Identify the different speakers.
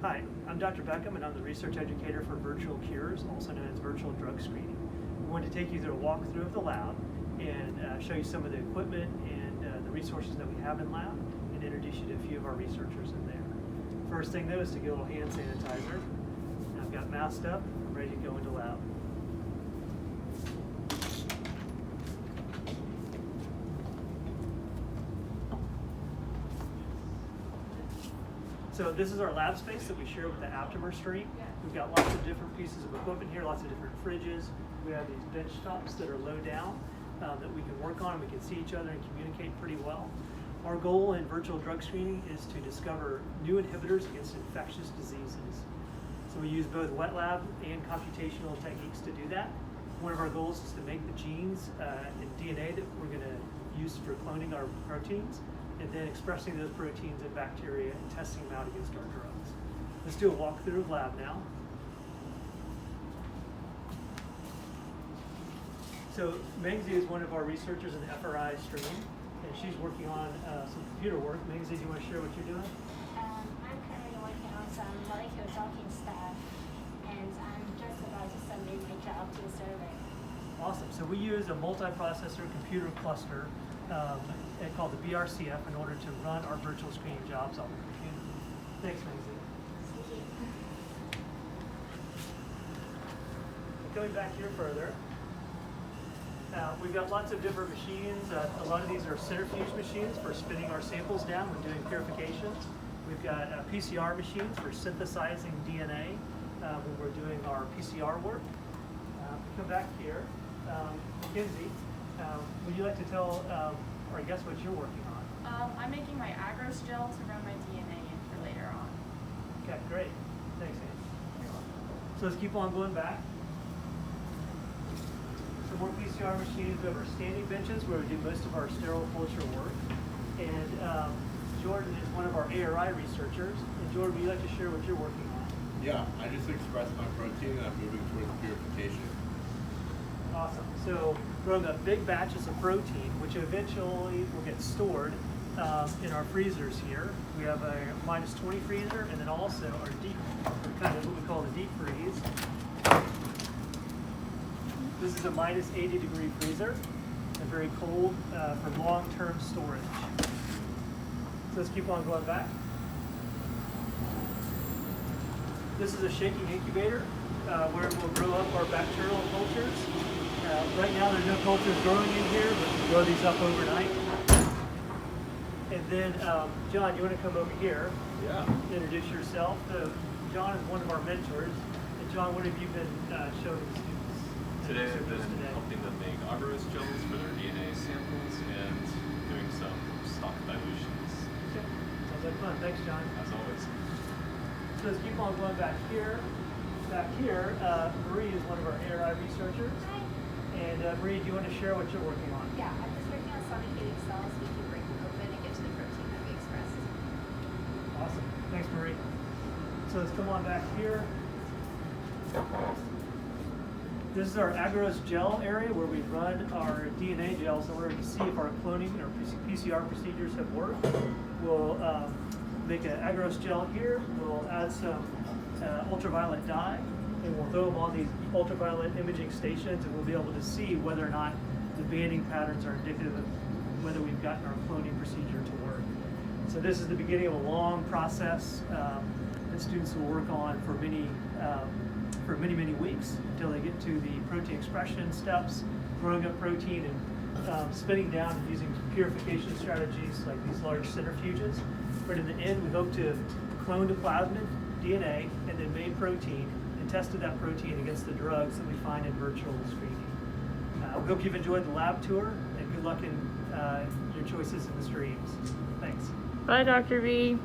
Speaker 1: Hi, I'm Dr. Beckham, and I'm the research educator for Virtual Cures, also known as Virtual Drug Screening. We want to take you through a walkthrough of the lab and show you some of the equipment and the resources that we have in lab, and introduce you to a few of our researchers in there. First thing though is to get a little hand sanitizer. I've got masked up, I'm ready to go into lab. So this is our lab space that we share with the Aptamer stream. We've got lots of different pieces of equipment here, lots of different fridges. We have these bench tops that are low down that we can work on, and we can see each other and communicate pretty well. Our goal in virtual drug screening is to discover new inhibitors against infectious diseases. So we use both wet lab and computational techniques to do that. One of our goals is to make the genes and DNA that we're going to use for cloning our proteins, and then expressing those proteins in bacteria and testing them out against our drugs. Let's do a walkthrough of lab now. So Mengzi is one of our researchers in the FRI stream, and she's working on some computer work. Mengzi, do you want to share what you're doing?
Speaker 2: I'm currently working on some molecular docking stuff, and I'm just about to submit my job to the survey.
Speaker 1: Awesome. So we use a multiprocessor computer cluster called the BRCF in order to run our virtual screening jobs on the computer. Thanks, Mengzi.
Speaker 2: Thank you.
Speaker 1: Going back here further, we've got lots of different machines. A lot of these are centrifuge machines for spinning our samples down when doing purifications. We've got PCR machines for synthesizing DNA when we're doing our PCR work. Come back here. Mackenzie, would you like to tell our guests what you're working on?
Speaker 3: I'm making my Agarose Gel to run my DNA in for later on.
Speaker 1: Okay, great. Thanks, Anne. So let's keep on going back. Some more PCR machines. We have our standing benches where we do most of our sterile culture work. And Jordan is one of our ARI researchers. And Jordan, would you like to share what you're working on?
Speaker 4: Yeah, I just expressed my protein and I'm moving towards purification.
Speaker 1: Awesome. So growing up big batches of protein, which eventually will get stored in our freezers here. We have a -20 freezer, and then also our deep, kind of what we call the deep freeze. This is a -80 degree freezer, and very cold for long-term storage. So let's keep on going back. This is a shaking incubator where we'll grow up our bacterial cultures. Right now there's no cultures growing in here, but we grow these up overnight. And then, John, you want to come over here?
Speaker 4: Yeah.
Speaker 1: Introduce yourself. So, John is one of our mentors. And John, what have you been showing the students?
Speaker 5: Today I've been helping them make Agarose Gels for their DNA samples and doing some stock dilutions.
Speaker 1: Okay. Sounds like fun. Thanks, John.
Speaker 5: As always.
Speaker 1: So let's keep on going back here. Back here, Marie is one of our ARI researchers.
Speaker 2: Hi.
Speaker 1: And Marie, do you want to share what you're working on?
Speaker 6: Yeah, I'm just working on sonicating cells. We can break them open and get to the protein that we expressed.
Speaker 1: Awesome. Thanks, Marie. So let's come on back here. This is our Agarose Gel area where we run our DNA gels in order to see if our cloning or PCR procedures have worked. We'll make an Agarose Gel here. We'll add some ultraviolet dye, and we'll throw them on these ultraviolet imaging stations, and we'll be able to see whether or not the banding patterns are indicative of whether we've gotten our cloning procedure to work. So this is the beginning of a long process that students will work on for many weeks until they get to the protein expression steps, growing up protein and spinning down and using purification strategies like these large centrifuges. But in the end, we hope to clone to plasmid DNA and then made protein and tested that protein against the drugs that we find in virtual screening. We hope you've enjoyed the lab tour, and good luck in your choices in the streams. Thanks.
Speaker 3: Bye, Dr. V.